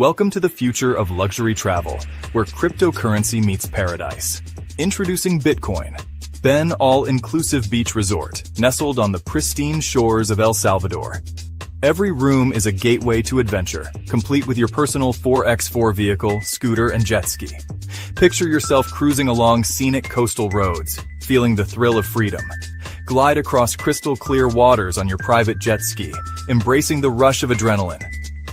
Welcome to the future of luxury travel, where cryptocurrency meets paradise. Introducing Bitcoin, Ben All-Inclusive Beach Resort, nestled on the pristine shores of El Salvador. Every room is a gateway to adventure, complete with your personal 4x4 vehicle, scooter, and jet ski. Picture yourself cruising along scenic coastal roads, feeling the thrill of freedom. Glide across crystal clear waters on your private jet ski, embracing the rush of adrenaline.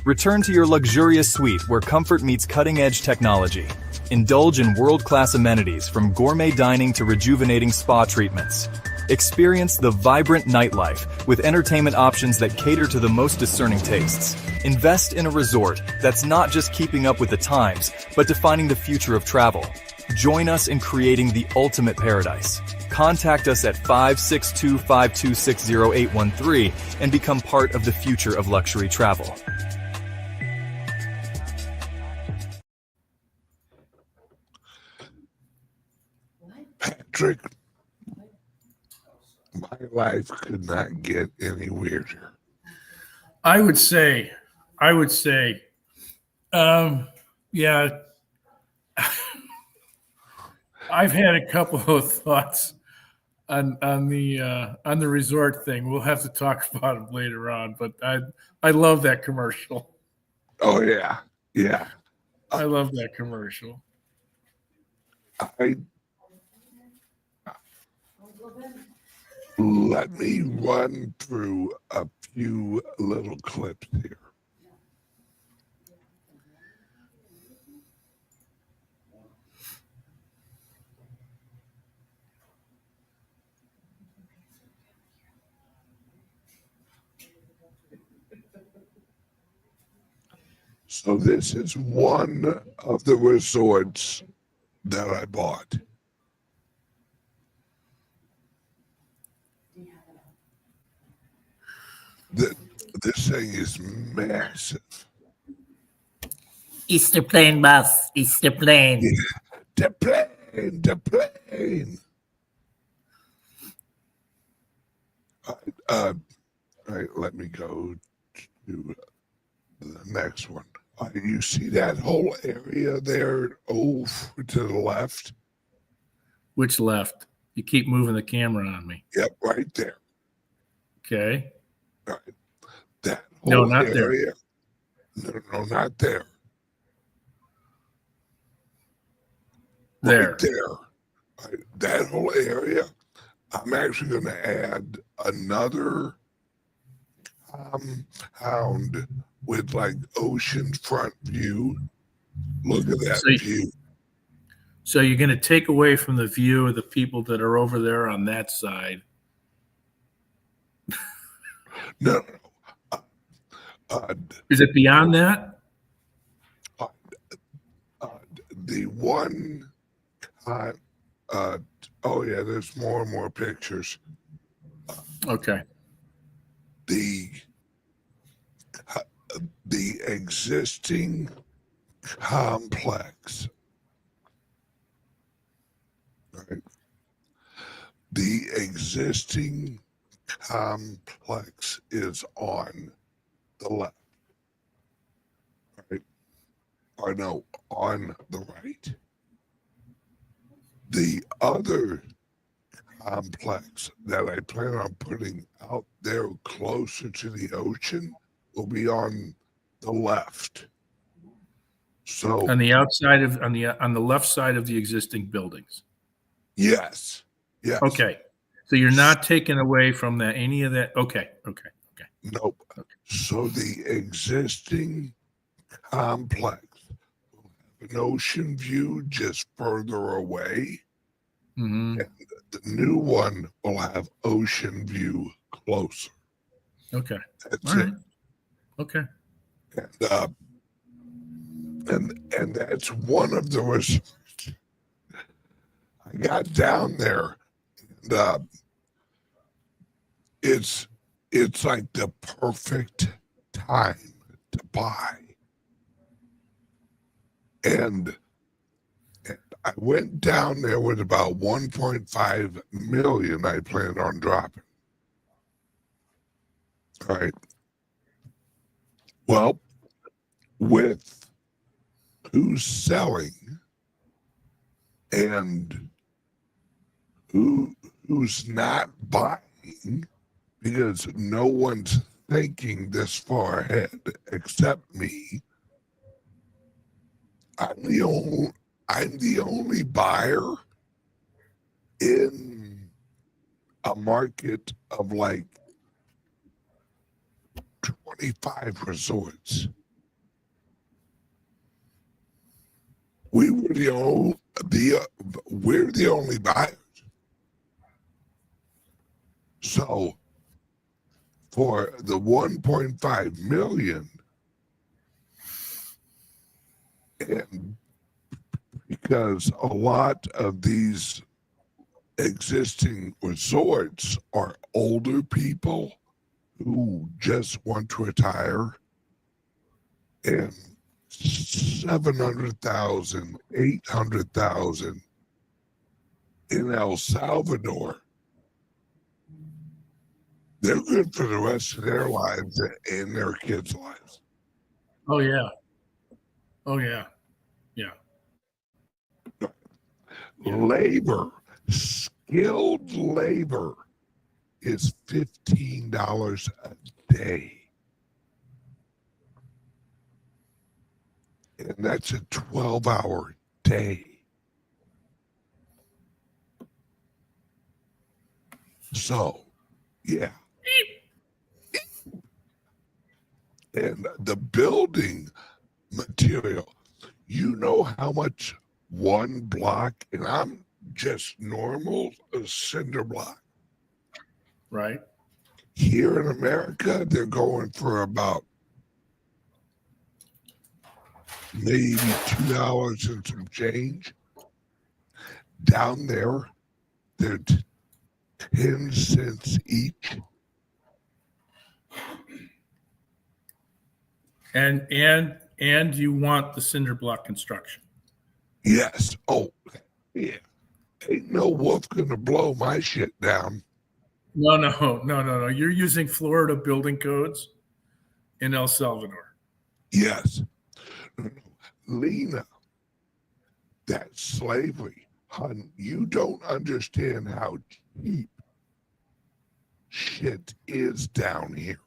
Return to your luxurious suite where comfort meets cutting-edge technology. Indulge in world-class amenities from gourmet dining to rejuvenating spa treatments. Experience the vibrant nightlife with entertainment options that cater to the most discerning tastes. Invest in a resort that's not just keeping up with the times, but defining the future of travel. Join us in creating the ultimate paradise. Contact us at 562-526-0813 and become part of the future of luxury travel. Patrick, my life could not get any weirder. I would say, yeah, I've had a couple of thoughts on the resort thing. We'll have to talk about it later on, but I love that commercial. Oh yeah. I love that commercial. Let me run through a few little clips here. So this is one of the resorts that I bought. This thing is massive. It's the plane, boss. It's the plane. Yeah, the plane. All right, let me go to the next one. You see that whole area there over to the left? Which left? You keep moving the camera on me. Yep, right there. Okay. All right. That whole not area. No, not there. There. Right there. Right, that whole area. I'm actually going to add another hound with like ocean front view. Look at that view. So you're going to take away from the view of the people that are over there on that side. No. Is it beyond that? The one, oh yeah, there's more and more pictures. Okay. The existing complex, right? The existing complex is on the left, right? Or no, on the right. The other complex that I plan on putting out there closer to the ocean will be on the left. So On the outside of on the left side of the existing buildings. yes. Okay. So you're not taking away from that any of that. Okay. Nope. Okay. So the existing complex will have an ocean view just further away. Mm-hmm. And the new one will have ocean view closer. Okay. That's All it. right. Okay. And that's one of the resorts. I got down there, and it's like the perfect time to buy. And I went down there with about 1.5 million I planned on dropping. All right. Well, with who's selling and who's not buying, because no one's thinking this far ahead except me. I'm the only buyer in a market of like 25 resorts. We're the only buyers. So for the 1.5 million, and because a lot of these existing resorts are older people who just want to retire, and 700,000, 800,000 in El Salvador, they're good for the rest of their lives and their kids' lives. Oh yeah. Oh yeah. Yeah. Labor, skilled labor is $15 a day. And that's a 12-hour day. So, yeah. And the building material, you know how much one block, and I'm just normal, a cinder block. Right. Here in America, they're going for about maybe $2 and some change. Down there, they're 10 cents each. And you want the cinder block construction. Yes. Oh, yeah. Ain't no wolf gonna blow my shit down. No. You're using Florida building codes in El Salvador. Yes. Lena, that's slavery. Hun, you don't understand how cheap shit is down here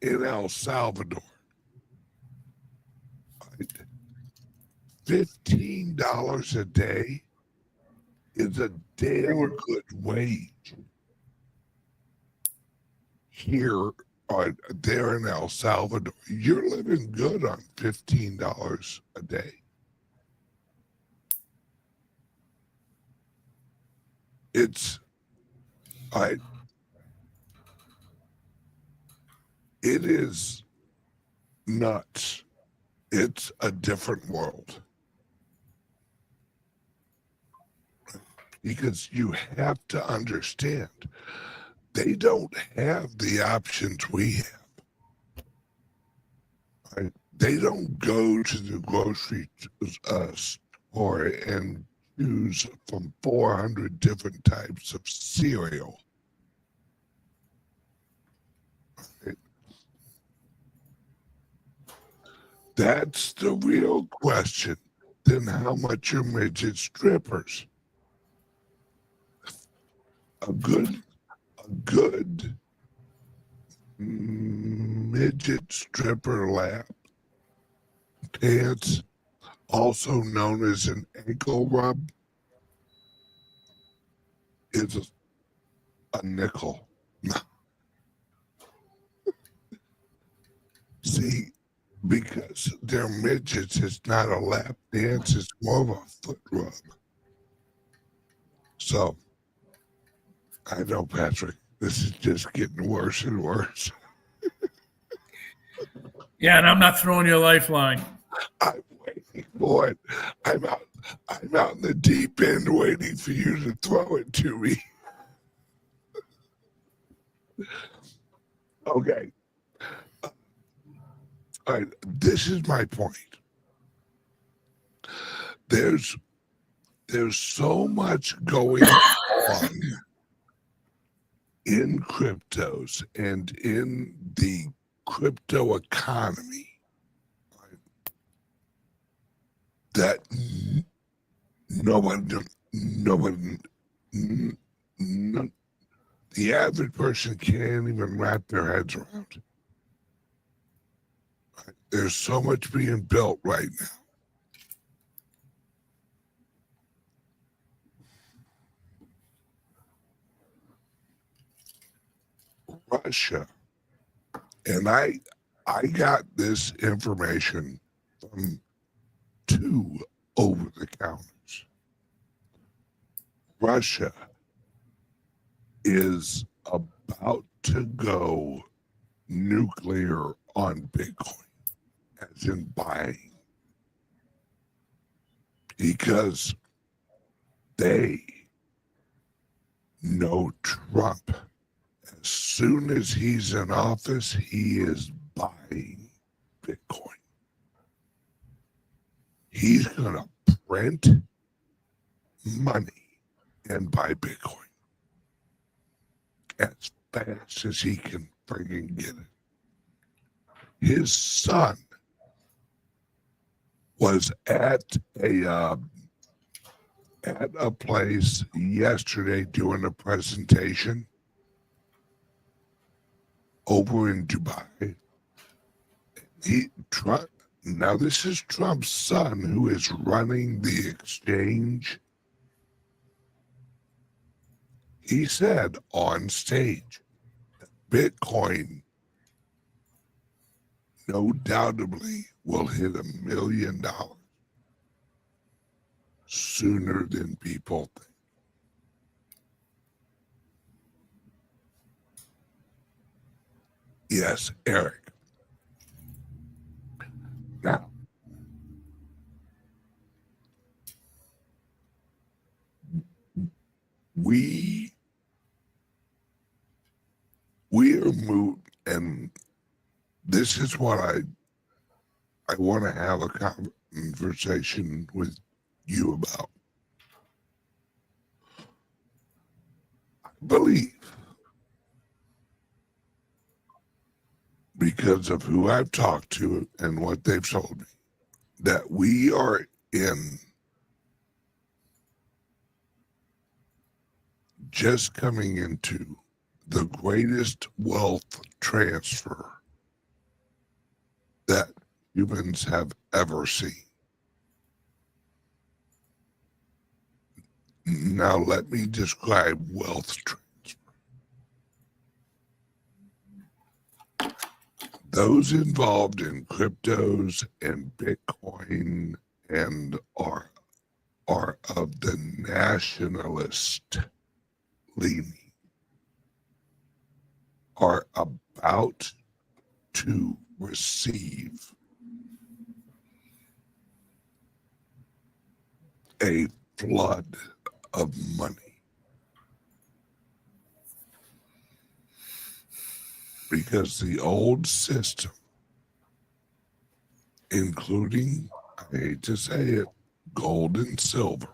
in El Salvador. $15 a day is a damn good wage. Here or there in El Salvador, you're living good on $15 a day. It's it is nuts. It's a different world. Because you have to understand, they don't have the options we have. Right? They don't go to the grocery store and choose from 400 different types of cereal. Right? That's the real question. Then how much are midget strippers? A good midget stripper lap pants, also known as an ankle rub, is a nickel. See, because they're midgets, it's not a lap dance, it's more of a foot rub. So, I know, Patrick, this is just getting worse and worse. Yeah, and I'm not throwing you a lifeline. I'm waiting for it. I'm out in the deep end waiting for you to throw it to me. Okay. All right, this is my point. There's so much going on in cryptos and in the crypto economy. that nobody, the average person can't even wrap their heads around. There's so much being built right now. Russia, and I got this information from 2 over-the-counters. Russia is about to go nuclear on Bitcoin, as in buying, because they know Trump. As soon as he's in office, he is buying Bitcoin. He's going to print money and buy Bitcoin as fast as he can friggin' get it. His son was at a place yesterday doing a presentation over in Dubai. Now this is Trump's son who is running the exchange. He said on stage that Bitcoin no doubtably will hit $1 million sooner than people think. Yes, Eric. Now, we are moved, and this is what I want to have a conversation with you about. I believe, because of who I've talked to and what they've told me, that we are just coming into the greatest wealth transfer that humans have ever seen. Now let me describe wealth transfer. Those involved in cryptos and Bitcoin and are of the nationalist leaning are about to receive a flood of money. Because the old system, including, I hate to say it, gold and silver,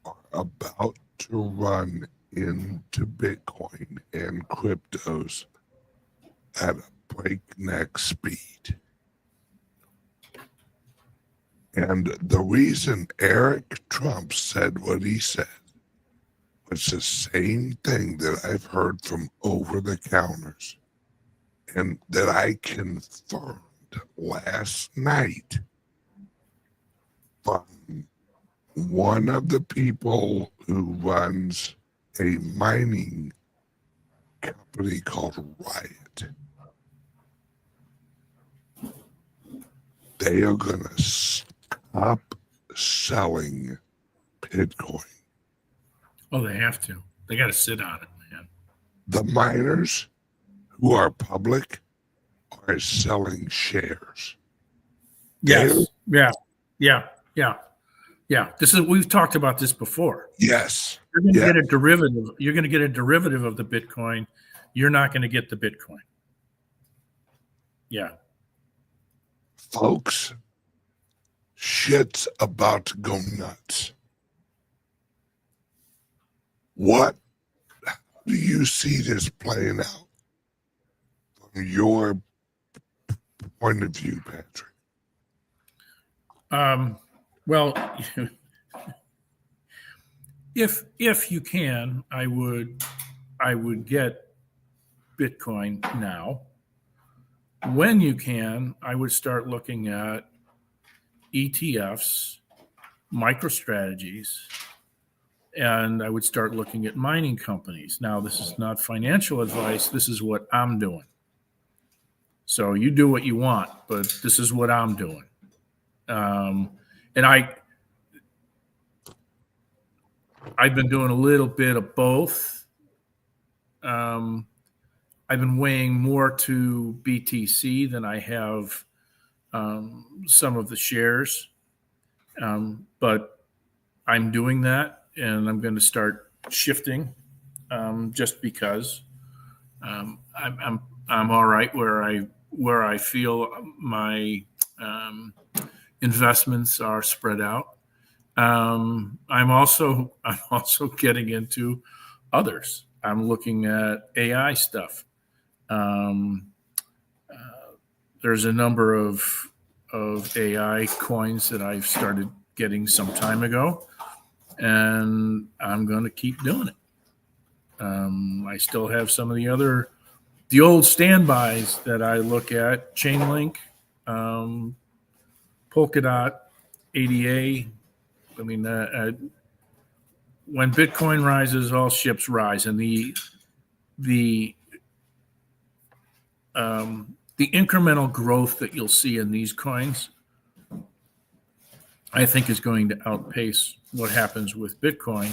are about to run into Bitcoin and cryptos at a breakneck speed. And the reason Eric Trump said what he said was the same thing that I've heard from over-the-counters and that I confirmed last night from one of the people who runs a mining company called Riot. They are going to stop selling Bitcoin. Oh, they have to. They got to sit on it, man. The miners who are public are selling shares. Yes. Yeah. We've talked about this before. Yes. You're going to get a derivative. You're going to get a derivative of the Bitcoin. You're not going to get the Bitcoin. Yeah. Folks, shit's about to go nuts. How do you see this playing out from your point of view, Patrick? Well, if you can, I would get Bitcoin now. When you can, I would start looking at ETFs, MicroStrategies, and I would start looking at mining companies. Now, this is not financial advice. This is what I'm doing. So you do what you want, but this is what I'm doing. And I've been doing a little bit of both. I've been weighing more to BTC than I have some of the shares. But I'm doing that, and I'm going to start shifting just because I'm all right where I feel my investments are spread out. I'm also getting into others. I'm looking at AI stuff. There's a number of AI coins that I've started getting some time ago, and I'm going to keep doing it. I still have some of the old standbys that I look at: Chainlink, Polkadot, ADA. I mean, when Bitcoin rises, all ships rise, and the incremental growth that you'll see in these coins, I think, is going to outpace what happens with Bitcoin.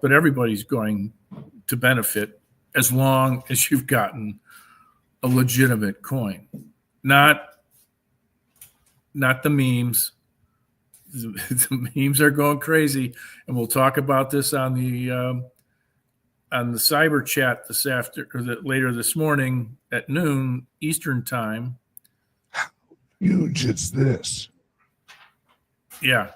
But everybody's going to benefit as long as you've gotten a legitimate coin, not the memes. The memes are going crazy, and we'll talk about this on the cyber chat later this morning at noon Eastern time. How huge is this? Yeah.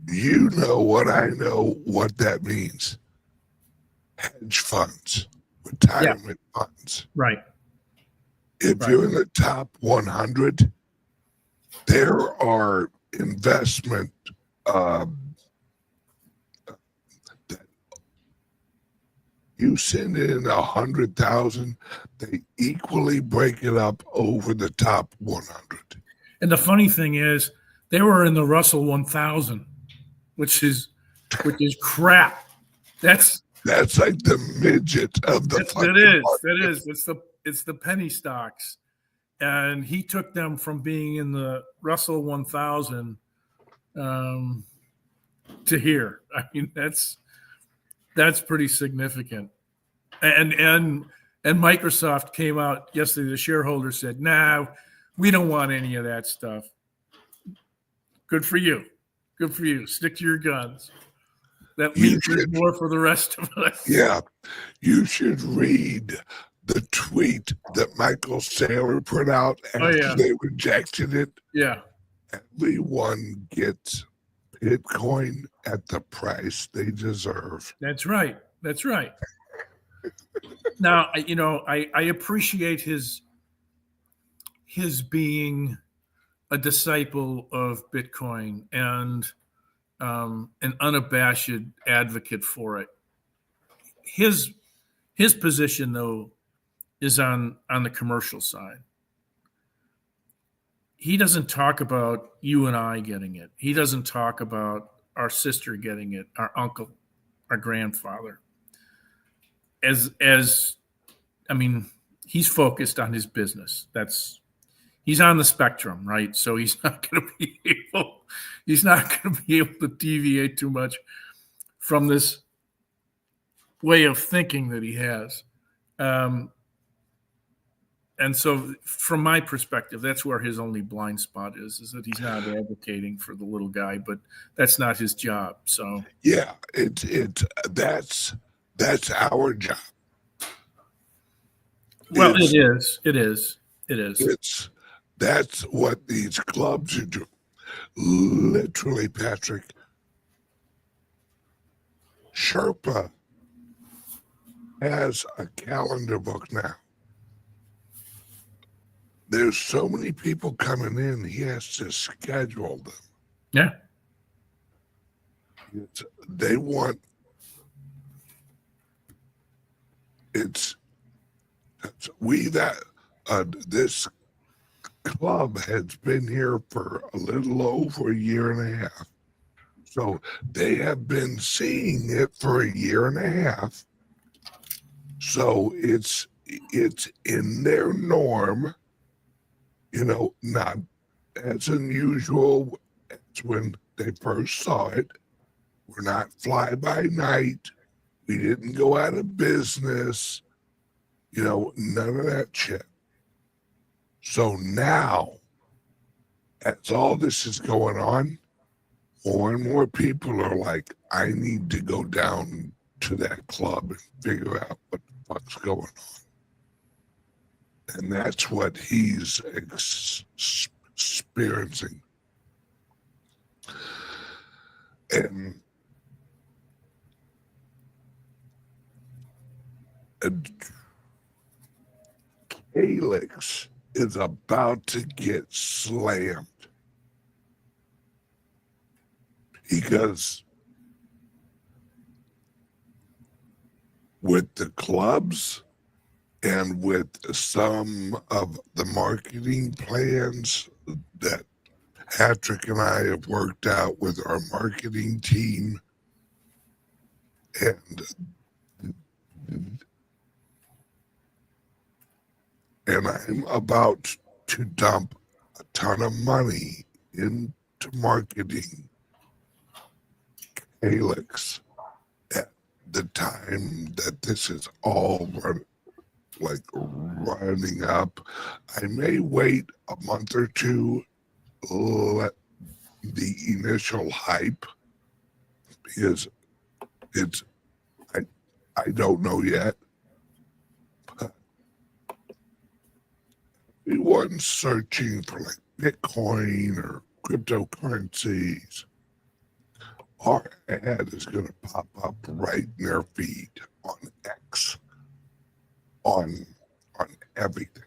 You know what I know what that means. Hedge funds, retirement funds. Right. If you're in the top 100, there are investment that you send in 100,000, they equally break it up over the top 100. And the funny thing is, they were in the Russell 1000, which is crap. That's like the midget of the That is. It's the penny stocks. And he took them from being in the Russell 1000 to here. I mean, that's pretty significant. And Microsoft came out yesterday. The shareholders said, "Nah, we don't want any of that stuff." Good for you. Good for you. Stick to your guns. That leaves more for the rest of us. Yeah. You should read the tweet that Michael Saylor put out after they rejected it. Yeah. Everyone gets Bitcoin at the price they deserve. That's right. Now, I appreciate his being a disciple of Bitcoin and an unabashed advocate for it. His position, though, is on the commercial side. He doesn't talk about you and I getting it. He doesn't talk about our sister getting it, our uncle, our grandfather. He's focused on his business. He's on the spectrum, right? So he's not going to be able to deviate too much from this way of thinking that he has. And so from my perspective, that's where his only blind spot is that he's not advocating for the little guy, but that's not his job. So yeah, that's our job. Well, it is. That's what these clubs are doing. Literally, Patrick, Sherpa has a calendar book now. There's so many people coming in, he has to schedule them. Yeah. They want this club has been here for a little over a year and a half. So they have been seeing it for a year and a half. So it's in their norm, not as unusual as when they first saw it. We're not fly by night. We didn't go out of business. None of that shit. So now, as all this is going on, more and more people are like, I need to go down to that club and figure out what the fuck's going on. And that's what he's experiencing. And CALIX is about to get slammed because with the clubs and with some of the marketing plans that Patrick and I have worked out with our marketing team, and I'm about to dump a ton of money into marketing CALIX at the time that this is all running up. I may wait a month or two, let the initial hype, because I don't know yet. Everyone's searching for Bitcoin or cryptocurrencies. Our ad is going to pop up right in their feed on X, on everything.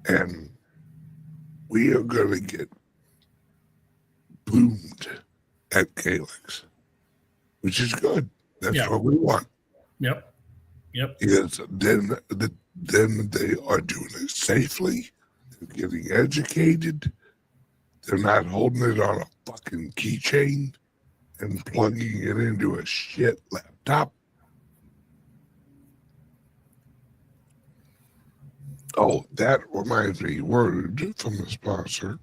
And we are going to get boomed at CALIX, which is good. That's what we want. Yep. Because then they are doing it safely. They're getting educated. They're not holding it on a fucking keychain and plugging it into a shit laptop. Oh, that reminds me, word from the sponsor.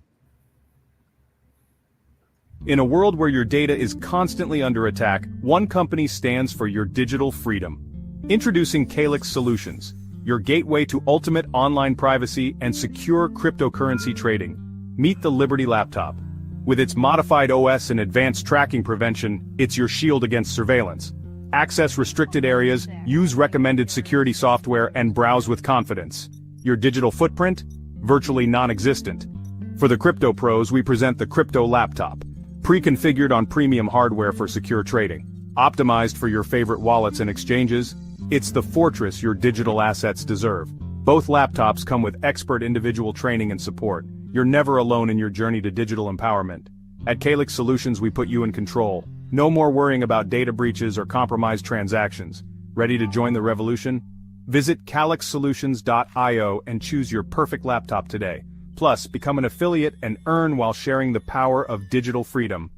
In a world where your data is constantly under attack, one company stands for your digital freedom. Introducing CALIX Solutions, your gateway to ultimate online privacy and secure cryptocurrency trading. Meet the LIBERY laptop. With its modified OS and advanced tracking prevention, it's your shield against surveillance. Access restricted areas, use recommended security software, and browse with confidence. Your digital footprint? Virtually non-existent. For the crypto pros, we present the Crypto Laptop. Pre-configured on premium hardware for secure trading. Optimized for your favorite wallets and exchanges, it's the fortress your digital assets deserve. Both laptops come with expert individual training and support. You're never alone in your journey to digital empowerment. At CALIX Solutions, we put you in control. No more worrying about data breaches or compromised transactions. Ready to join the revolution? Visit calixsolutions.io and choose your perfect laptop today. Plus, become an affiliate and earn while sharing the power of digital freedom.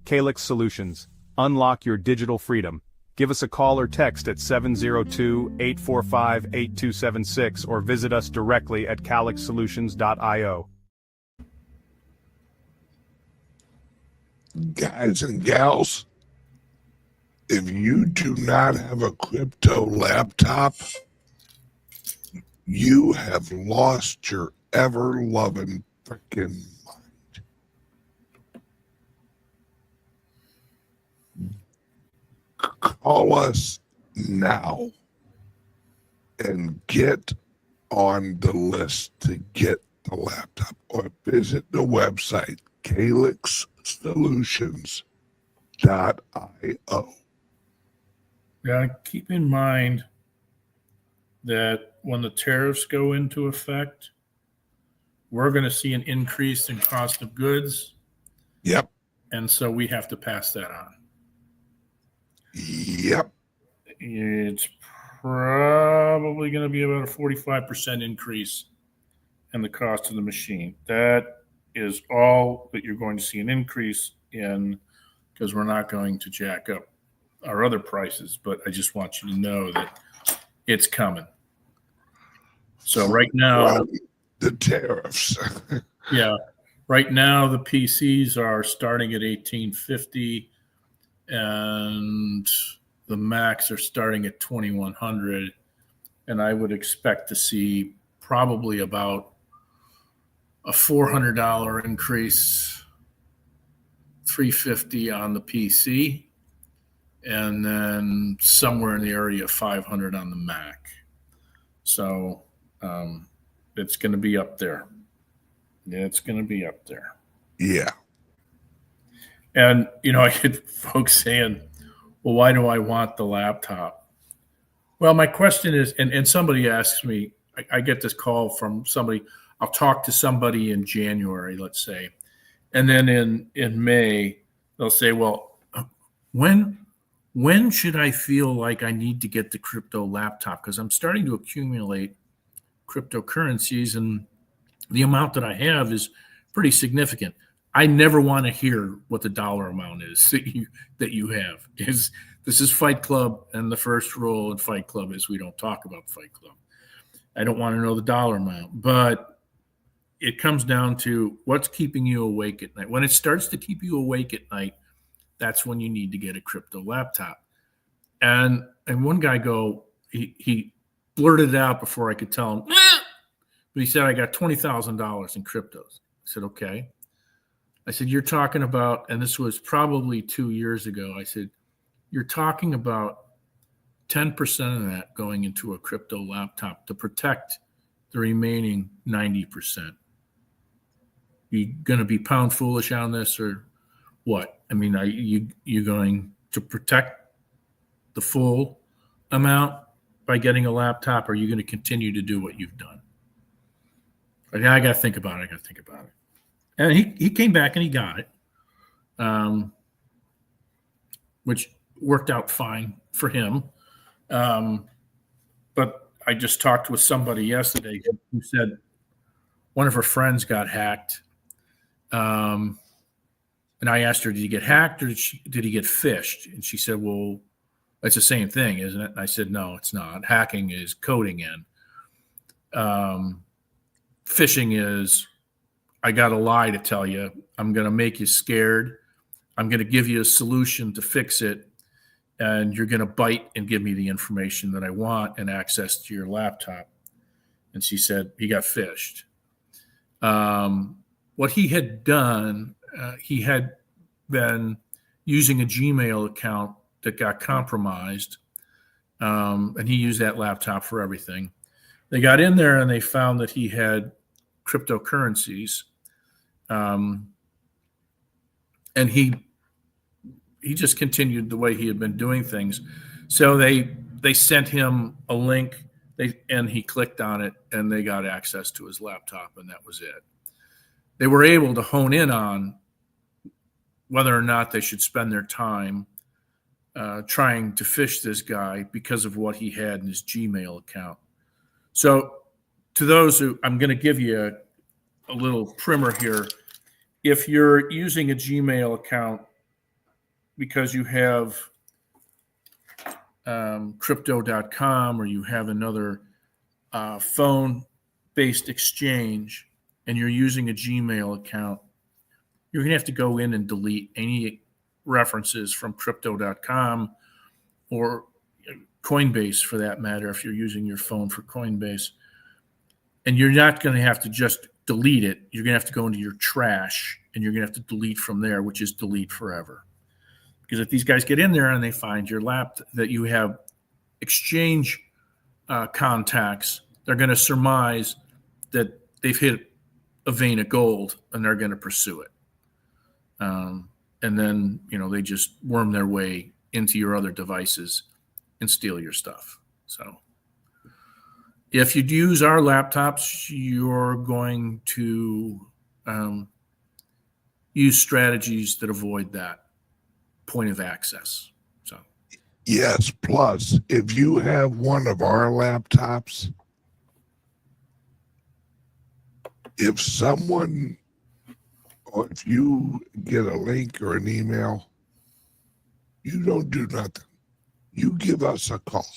CALIX Solutions. Unlock your digital freedom. Give us a call or text at 702-845-8276 or visit us directly at calixsolutions.io. Guys and gals, if you do not have a crypto laptop, you have lost your ever-loving freaking mind. Call us now and get on the list to get the laptop, or visit the website CALIX Solutions Now, keep in mind that when the tariffs go into effect, we're going to see an increase in cost of goods. Yep. And so we have to pass that on. Yep. It's probably going to be about a 45% increase in the cost of the machine. That is all that you're going to see an increase in, because we're not going to jack up our other prices. But I just want you to know that it's coming. So right now, the tariffs. yeah, right now the PCs are starting at 1850, and the Macs are starting at 2100, and I would expect to see probably about a $400 increase, $350 on the PC, and then somewhere in the area of $500 on the Mac. So it's going to be up there. It's going to be up there. Yeah. And, I get folks saying, well, why do I want the laptop? Well, my question is, and somebody asks me, I get this call from somebody, I'll talk to somebody in January, let's say. And then in May, they'll say, well, when should I feel like I need to get the crypto laptop? Because I'm starting to accumulate cryptocurrencies, and the amount that I have is pretty significant. I never want to hear what the dollar amount is that you have. This is Fight Club, and the first rule in Fight Club is we don't talk about Fight Club. I don't want to know the dollar amount, but it comes down to what's keeping you awake at night. When it starts to keep you awake at night, that's when you need to get a crypto laptop. And one guy he blurted it out before I could tell him, but he said, I got $20,000 in cryptos. I said, okay. I said, you're talking about, and this was probably 2 years ago, I said, you're talking about 10% of that going into a crypto laptop to protect the remaining 90%. You going to be pound foolish on this or what? I mean, are you going to protect the full amount by getting a laptop, or are you going to continue to do what you've done? I got to think about it. And he came back and he got it, which worked out fine for him. But I just talked with somebody yesterday who said one of her friends got hacked. And I asked her, did he get hacked or did he get phished? And she said, well, it's the same thing, isn't it? And I said, no, it's not. Hacking is coding in. Phishing is, I got a lie to tell you. I'm going to make you scared. I'm going to give you a solution to fix it. And you're going to bite and give me the information that I want and access to your laptop. And she said he got phished. What he had done, he had been using a Gmail account that got compromised. And he used that laptop for everything. They got in there and they found that he had cryptocurrencies. And he just continued the way he had been doing things. So they sent him a link, and he clicked on it, and they got access to his laptop, and that was it. They were able to hone in on whether or not they should spend their time trying to phish this guy because of what he had in his Gmail account. So to those who, I'm going to give you a little primer here. If you're using a Gmail account because you have crypto.com or you have another phone-based exchange and you're using a Gmail account, you're going to have to go in and delete any references from crypto.com or Coinbase for that matter, if you're using your phone for Coinbase. And you're not going to have to just delete it. You're going to have to go into your trash and you're going to have to delete from there, which is delete forever. Because if these guys get in there and they find your laptop, that you have exchange contacts, they're going to surmise that they've hit a vein of gold and they're going to pursue it. And and then they just worm their way into your other devices and steal your stuff. So if you use our laptops, you're going to use strategies that avoid that point of access. So yes, plus if you have one of our laptops, if someone, or if you get a link or an email, you don't do nothing. You give us a call.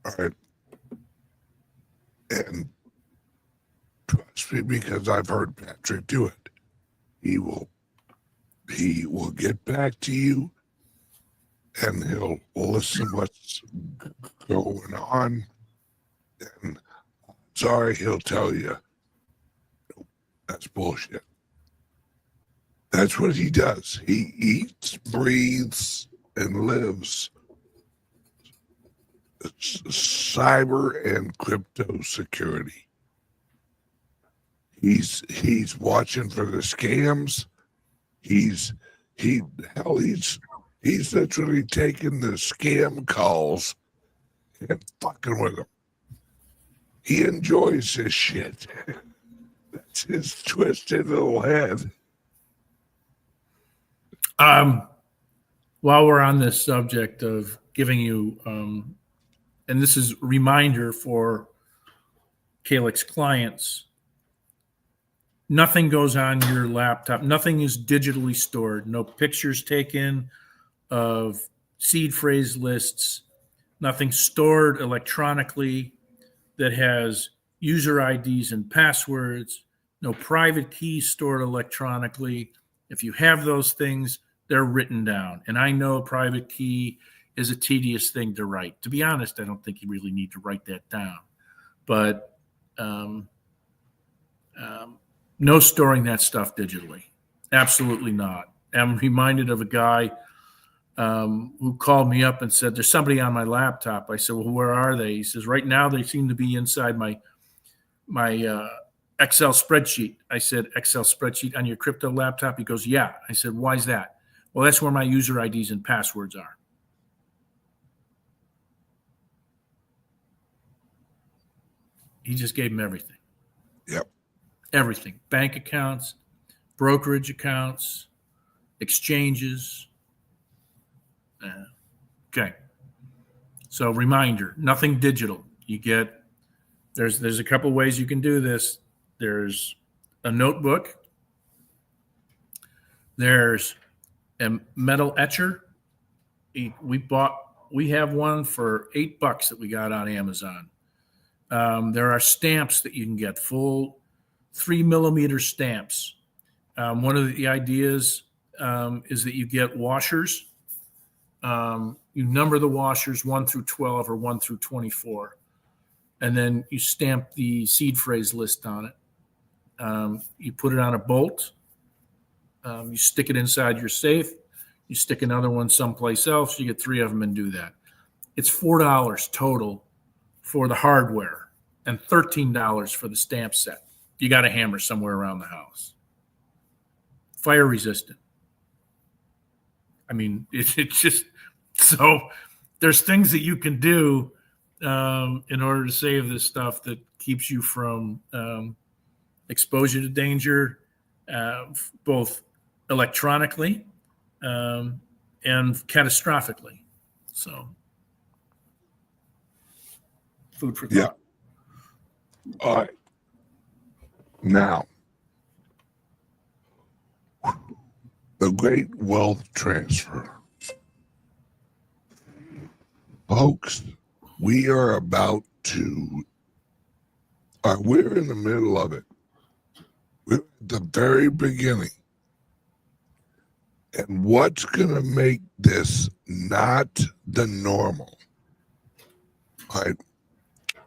All right. And trust me, because I've heard Patrick do it. He will get back to you, and he'll listen what's going on. And sorry, he'll tell you, that's bullshit. That's what he does. He eats, breathes, and lives cyber and crypto security. He's watching for the scams. He's literally taking the scam calls and fucking with them. He enjoys this shit. That's his twisted little head. While we're on this subject of giving you, and this is a reminder for CALIX clients, nothing goes on your laptop. Nothing is digitally stored. No pictures taken of seed phrase lists. Nothing stored electronically that has user IDs and passwords. No private keys stored electronically. If you have those things, they're written down. And I know a private key is a tedious thing to write. To be honest, I don't think you really need to write that down. But no storing that stuff digitally. Absolutely not. I'm reminded of a guy who called me up and said, there's somebody on my laptop. I said, well, where are they? He says, right now they seem to be inside my Excel spreadsheet. I said, Excel spreadsheet on your crypto laptop? He goes, yeah. I said, why is that? Well, that's where my user IDs and passwords are. He just gave him everything. Yep. Everything. Bank accounts, brokerage accounts, exchanges. Okay. So reminder, nothing digital. You get, there's a couple ways you can do this. There's a notebook. There's a metal etcher. We have one for $8 that we got on Amazon. There are stamps that you can get, full 3mm stamps. One of the ideas is that you get washers. You number the washers 1 through 12 or 1 through 24. And then you stamp the seed phrase list on it. You put it on a bolt. You stick it inside your safe. You stick another one someplace else. You get 3 of them and do that. It's $4 total for the hardware and $13 for the stamp set. You got a hammer somewhere around the house. Fire resistant. I mean, it's just, so there's things that you can do in order to save this stuff that keeps you from exposure to danger, both electronically and catastrophically. So, food for thought. Yeah. All right. Now, the great wealth transfer. Folks, we are about to, we're in the middle of it. We're at the very beginning. And what's going to make this not the normal? All right.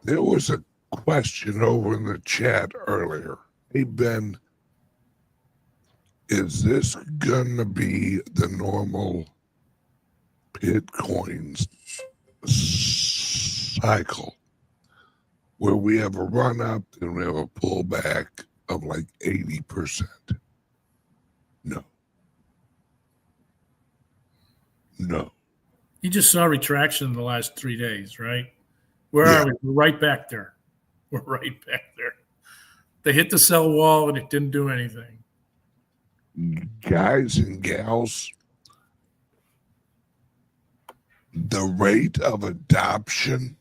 There was a question over in the chat earlier. Hey, Ben, is this going to be the normal Bitcoin cycle where we have a run up and we have a pullback of like 80%? No. You just saw retraction in the last 3 days, right? Where Yeah. are we? We're right back there. We're right back there. They hit the sell wall and it didn't do anything. Guys and gals, the rate of adoption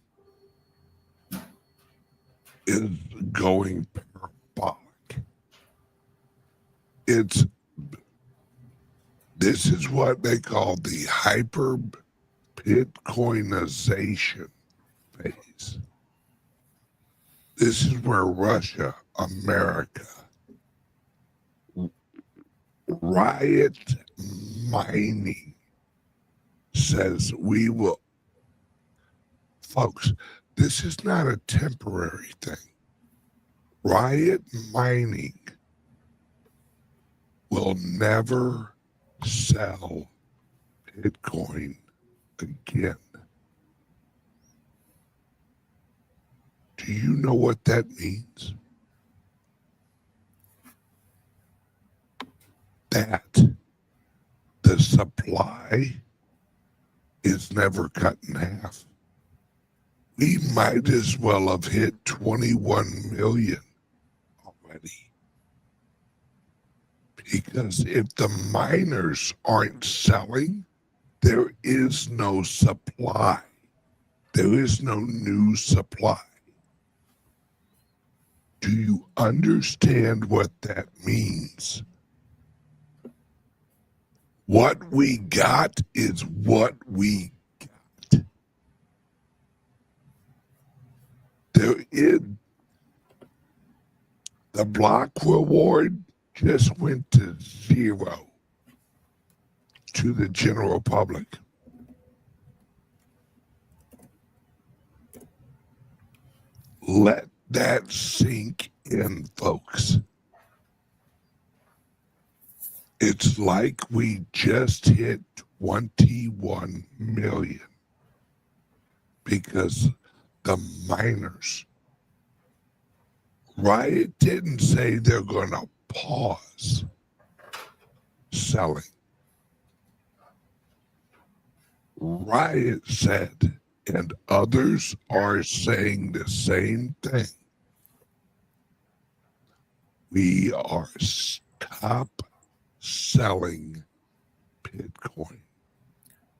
is going parabolic. This is what they call the hyper Bitcoinization phase. This is where Russia, America, Riot Mining says we will. Folks, this is not a temporary thing. Riot Mining will never sell Bitcoin again. Do you know what that means? That the supply is never cut in half. We might as well have hit 21 million already. Because if the miners aren't selling, there is no supply. There is no new supply. Do you understand what that means? What we got is what we got. There is the block reward just went to 0 to the general public. Let that sink in, folks. It's like we just hit 21 million because the miners. Riot didn't say they're going to pause selling. Riot said, and others are saying the same thing, we are stop selling Bitcoin.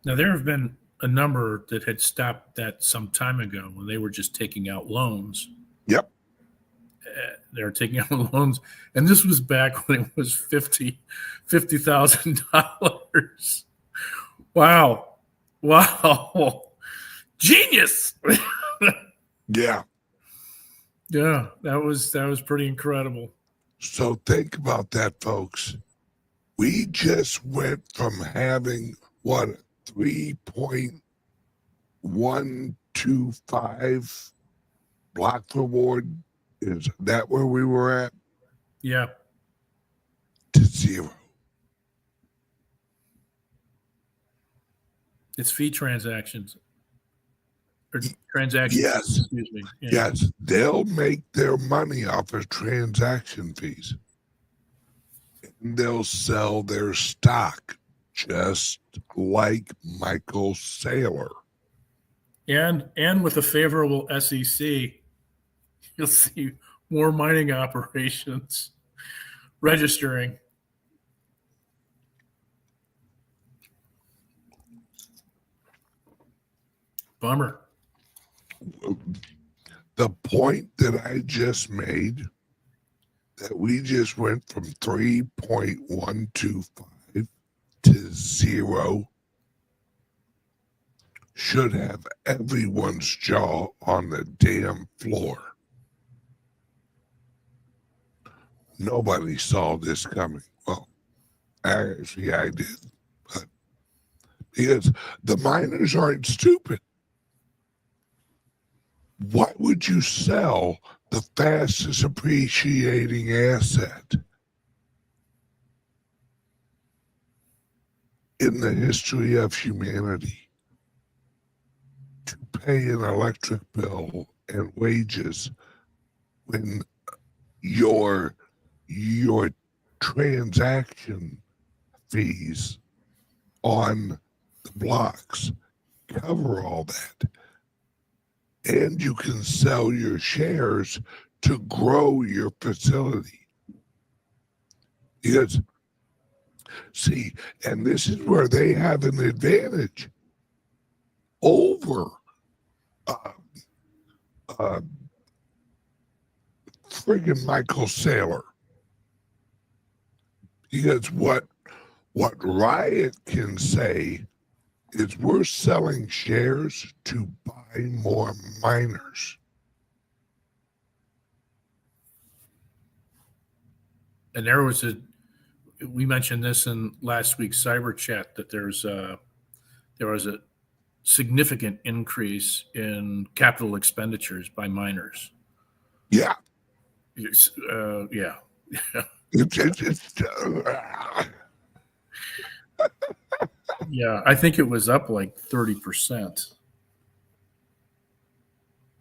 Now, there have been a number that had stopped that some time ago when they were just taking out loans. Yep. They were taking out loans, and this was back when it was $50,000. Wow, genius! Yeah. Yeah, that was pretty incredible. So think about that, folks. We just went from having what 3.125 block reward. Is that where we were at? Yeah. To 0. It's fee transactions. Or transactions. Yes. Excuse me. Yeah. Yes. They'll make their money off of transaction fees. And they'll sell their stock just like Michael Saylor. And with a favorable SEC, you'll see more mining operations registering. Bummer. The point that I just made, that we just went from 3.125 to 0, should have everyone's jaw on the damn floor. Nobody saw this coming. Well, actually I did, but because the miners aren't stupid. Why would you sell the fastest appreciating asset in the history of humanity to pay an electric bill and wages when your transaction fees on the blocks cover all that. And you can sell your shares to grow your facility. Because, see, and this is where they have an advantage over friggin' Michael Saylor. Because what Riot can say is we're selling shares to buy more miners. And we mentioned this in last week's cyber chat that there was a significant increase in capital expenditures by miners. Yeah. Yeah. Yeah, I think it was up like 30%.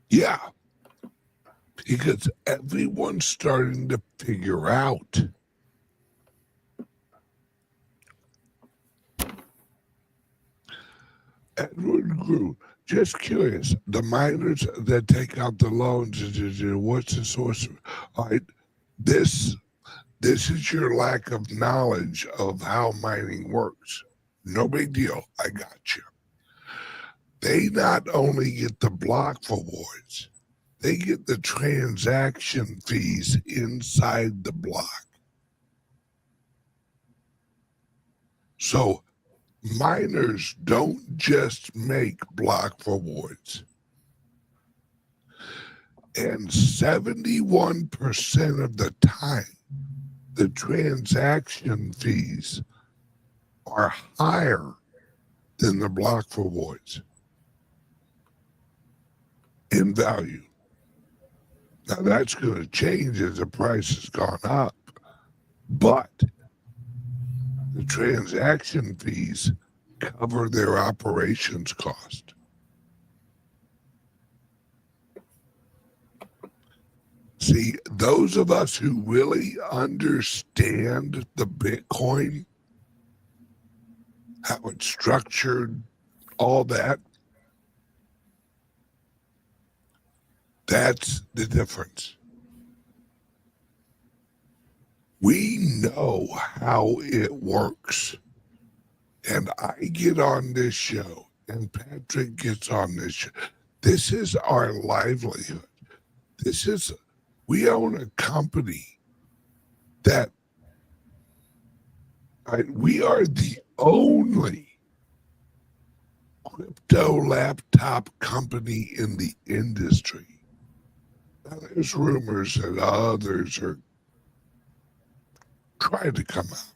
Yeah. Because everyone's starting to figure out Edward Grew, just curious, the miners that take out the loans, what's the source? All right, this is your lack of knowledge of how mining works. No big deal. I got you. They not only get the block rewards, they get the transaction fees inside the block. So miners don't just make block rewards. And 71% of the time, the transaction fees are higher than the block rewards in value. Now that's going to change as the price has gone up, but the transaction fees cover their operations cost. See, those of us who really understand the Bitcoin, how it's structured, all that, that's the difference. We know how it works. And I get on this show, and Patrick gets on this show. This is our livelihood. We own a company that we are the only crypto laptop company in the industry. Now, there's rumors that others are trying to come out.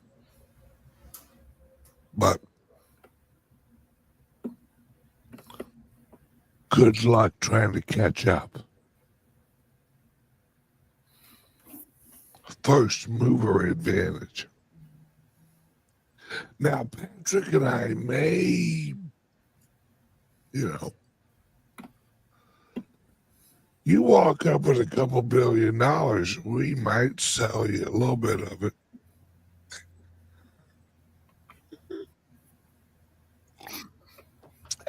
But good luck trying to catch up. First mover advantage. Now, Patrick and I may, you walk up with a couple $1 billion, we might sell you a little bit of it.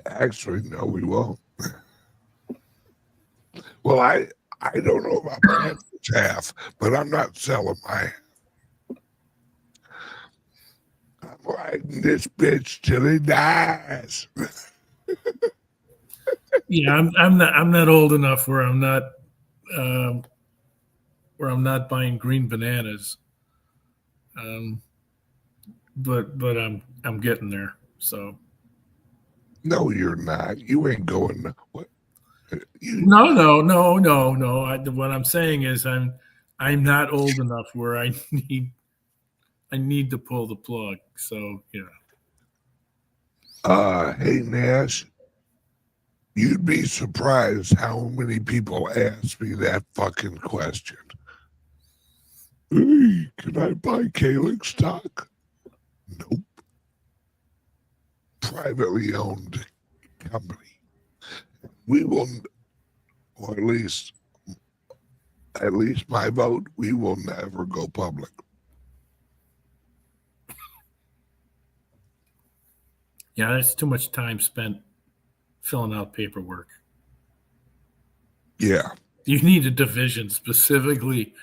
Actually, no, we won't. Well, I don't know about Patrick's half, but I'm not selling my half. I'm riding this bitch till it dies. Yeah, I'm not old enough where I'm not buying green bananas. But I'm getting there. So no, you're not. You ain't going. What? No. What I'm saying is I'm not old enough where I need to pull the plug. So hey Nash, you'd be surprised how many people ask me that fucking question. Hey, can I buy CALIX stock? Nope. Privately owned company. We will, or at least my vote, we will never go public. Yeah, that's too much time spent filling out paperwork. Yeah. You need a division specifically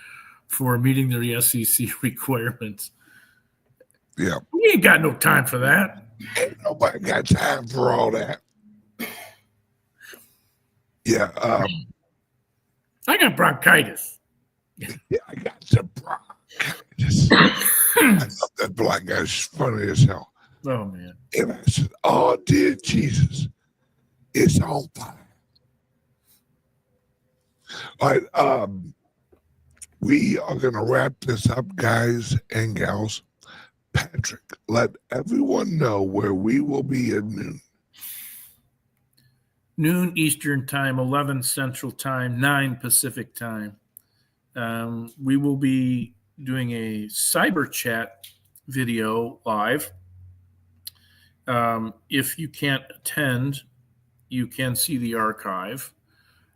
for meeting the SEC requirements. Yeah. We ain't got no time for that. Ain't nobody got time for all that. Yeah. I got bronchitis. Yeah, I got some bronchitis. I thought that black guy's funny as hell. Oh, man. And I said, oh, dear Jesus, it's on fire. All right, we are going to wrap this up, guys and gals. Patrick, let everyone know where we will be at noon. Noon Eastern Time, 11 Central Time, 9 Pacific Time. We will be doing a cyber chat video live. If you can't attend, you can see the archive.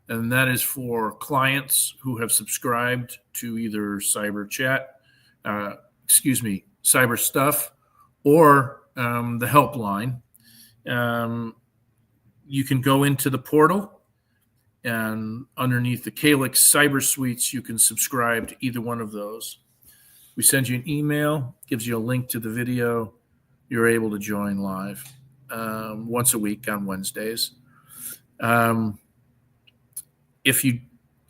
And that is for clients who have subscribed to either cyber chat, cyber stuff, or the helpline. You can go into the portal, and underneath the CALIX cyber suites, you can subscribe to either one of those. We send you an email, gives you a link to the video. You're able to join live once a week on Wednesdays. If you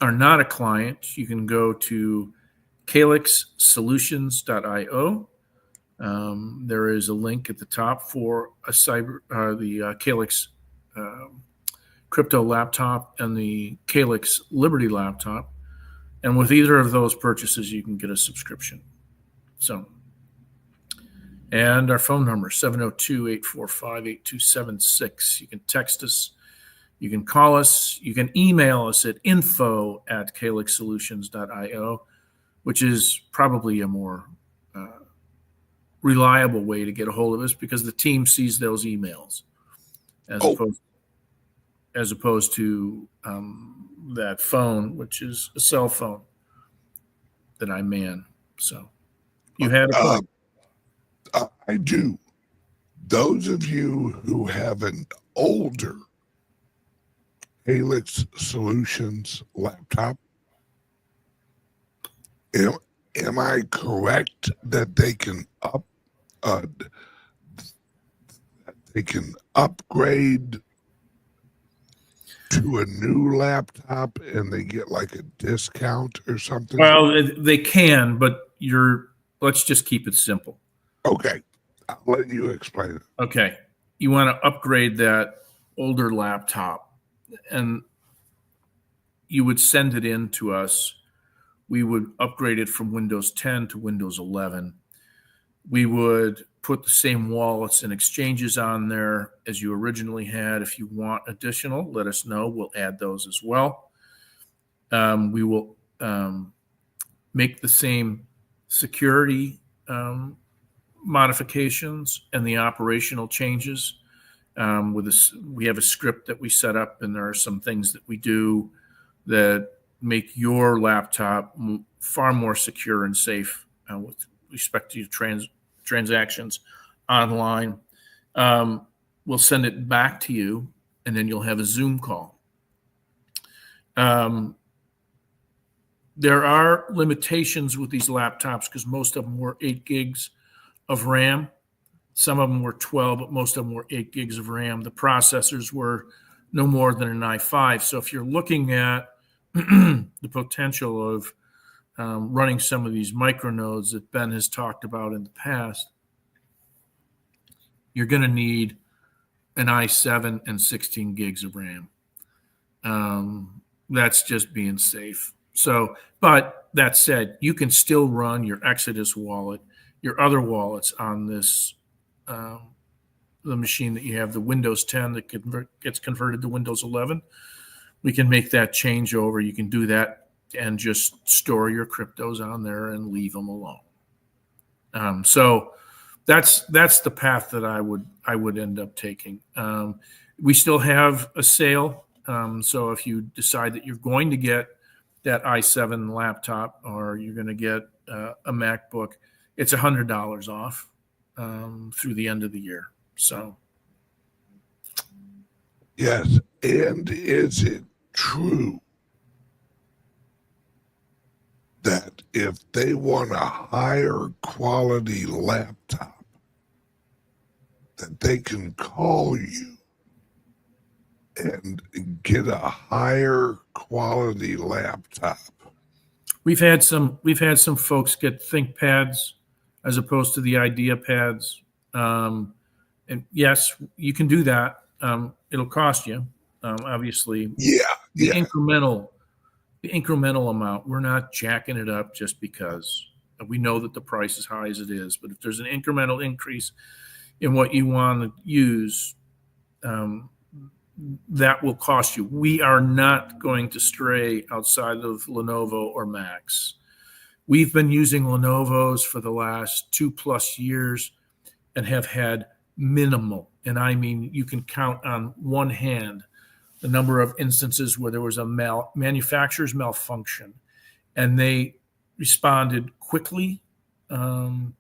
are not a client, you can go to calixsolutions.io. There is a link at the top for the CALIX crypto laptop and the CALIX Liberty laptop. And with either of those purchases, you can get a subscription. So, and our phone number, 702-845-8276. You can text us. You can call us. You can email us at info@calixsolutions.io, which is probably a more reliable way to get a hold of us because the team sees those emails as opposed to that phone, which is a cell phone that I man. So you had a point. I do. Those of you who have an older CALIX Solutions laptop, am I correct that they can upgrade to a new laptop and they get like a discount or something? Well, they can, but let's just keep it simple. Okay. I'll let you explain it. Okay. You want to upgrade that older laptop, and you would send it in to us. We would upgrade it from Windows 10 to Windows 11. We would put the same wallets and exchanges on there as you originally had. If you want additional, let us know. We'll add those as well. We will make the same security modifications and the operational changes. We have a script that we set up, and there are some things that we do that make your laptop far more secure and safe with respect to transactions online. We'll send it back to you, and then you'll have a Zoom call. There are limitations with these laptops because most of them were 8 gigs of RAM. Some of them were 12, but most of them were 8 gigs of RAM. The processors were no more than an i5. So if you're looking at the potential of running some of these micronodes that Ben has talked about in the past, you're going to need an i7 and 16 gigs of RAM. That's just being safe. So, but that said, you can still run your Exodus wallet, your other wallets on this, the machine that you have, the Windows 10 that gets converted to Windows 11. We can make that change over. You can do that and just store your cryptos on there and leave them alone. So that's the path that I would end up taking. We still have a sale. So if you decide that you're going to get that i7 laptop or you're going to get a MacBook, it's $100 off through the end of the year. So Yes. And is it true that if they want a higher quality laptop, that they can call you and get a higher quality laptop? We've had some folks get ThinkPads as opposed to the Idea Pads, and yes, you can do that. It'll cost you, obviously. Yeah, The yeah. incremental amount. We're not jacking it up just because we know that the price is high as it is. But if there's an incremental increase in what you want to use, that will cost you. We are not going to stray outside of Lenovo or Macs. We've been using Lenovo's for the last 2+ years and have had minimal, and I mean you can count on one hand the number of instances where there was a manufacturer's malfunction, and they responded quickly and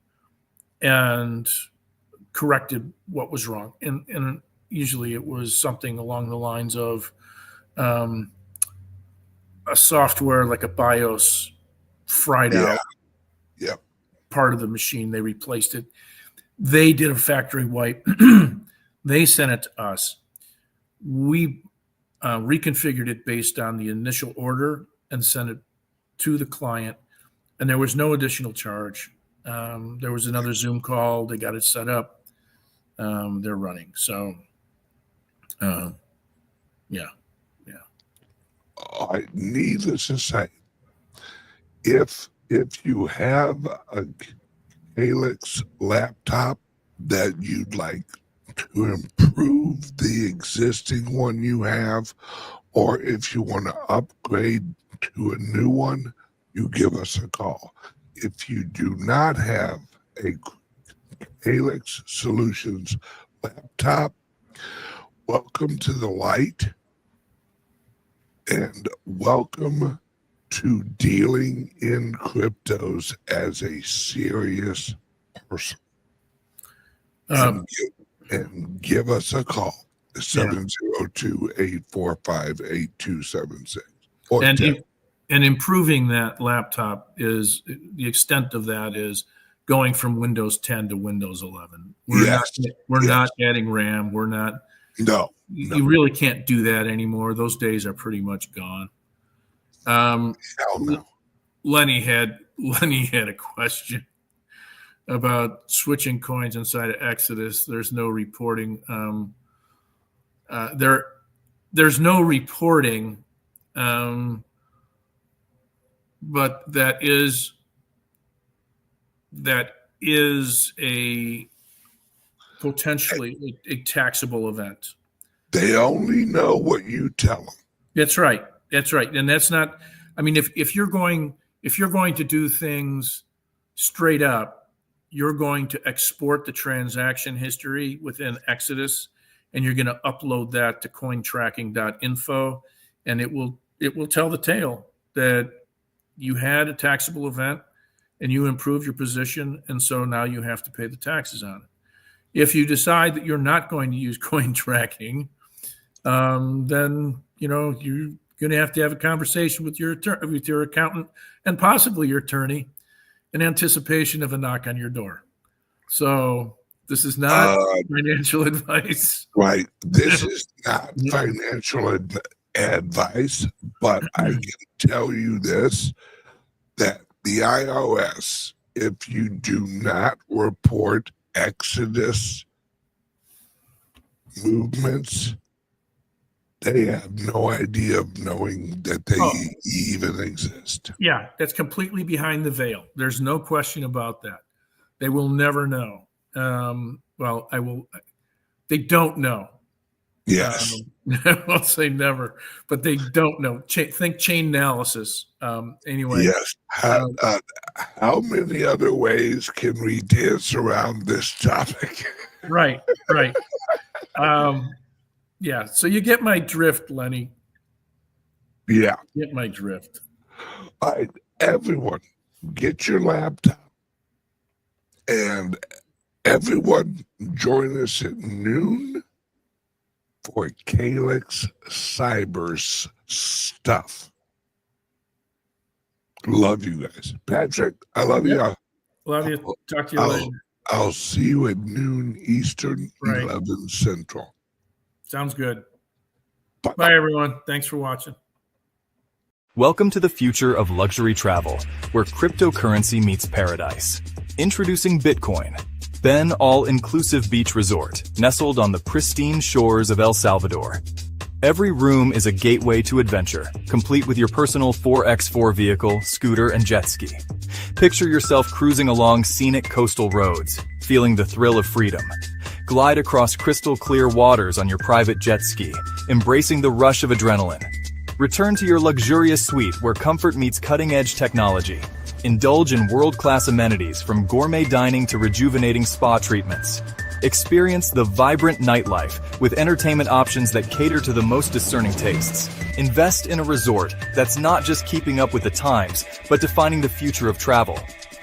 corrected what was wrong. And usually it was something along the lines of a software like a BIOS fried out part of the machine. They replaced it. They did a factory wipe. They sent it to us. We reconfigured it based on the initial order and sent it to the client. And there was no additional charge. There was another Zoom call. They got it set up. They're running. So, yeah. Needless to say, if you have a CALIX laptop that you'd like to improve the existing one you have, or if you want to upgrade to a new one, you give us a call. If you do not have a CALIX Solutions laptop, welcome to the light and welcome to dealing in cryptos as a serious person. And give us a call, 702-845-8276. And improving that laptop is, the extent of that is going from Windows 10 to Windows 11. We're not adding RAM. We're not. No. You really can't do that anymore. Those days are pretty much gone. Hell no. Lenny had a question about switching coins inside of Exodus. There's no reporting. There's no reporting, but that is a potentially a taxable event. They only know what you tell them. That's right. And that's not, I mean, if you're going to do things straight up, you're going to export the transaction history within Exodus, and you're going to upload that to cointracking.info, and it will tell the tale that you had a taxable event and you improved your position, and so now you have to pay the taxes on it. If you decide that you're not going to use coin tracking, then you're going to have a conversation with your accountant and possibly your attorney in anticipation of a knock on your door. So this is not financial advice. Right. This is not financial advice, but I can tell you this, that the iOS, if you do not report Exodus movements, they have no idea of knowing that they even exist. Yeah, that's completely behind the veil. There's no question about that. They will never know. They don't know. Yes. I'll say never, but they don't know. Think chain analysis. Anyway. Yes. How many other ways can we dance around this topic? Right. Yeah. So you get my drift, Lenny. Yeah. Get my drift. All right. Everyone, get your laptop. And everyone join us at noon for CALIX Cyber's stuff. Love you guys. Patrick, I love you. Love you. Talk to you later. I'll see you at noon Eastern, 11 Central. Sounds good. Bye, everyone. Thanks for watching. Welcome to the future of luxury travel, where cryptocurrency meets paradise. Introducing Bitcoin, Ben all-inclusive beach resort, nestled on the pristine shores of El Salvador. Every room is a gateway to adventure, complete with your personal 4x4 vehicle, scooter, and jet ski. Picture yourself cruising along scenic coastal roads, feeling the thrill of freedom. Glide across crystal clear waters on your private jet ski, embracing the rush of adrenaline. Return to your luxurious suite where comfort meets cutting-edge technology. Indulge in world-class amenities from gourmet dining to rejuvenating spa treatments. Experience the vibrant nightlife with entertainment options that cater to the most discerning tastes. Invest in a resort that's not just keeping up with the times, but defining the future of travel.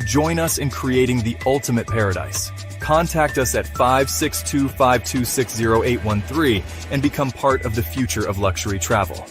Join us in creating the ultimate paradise. Contact us at 562-526-0813 and become part of the future of luxury travel.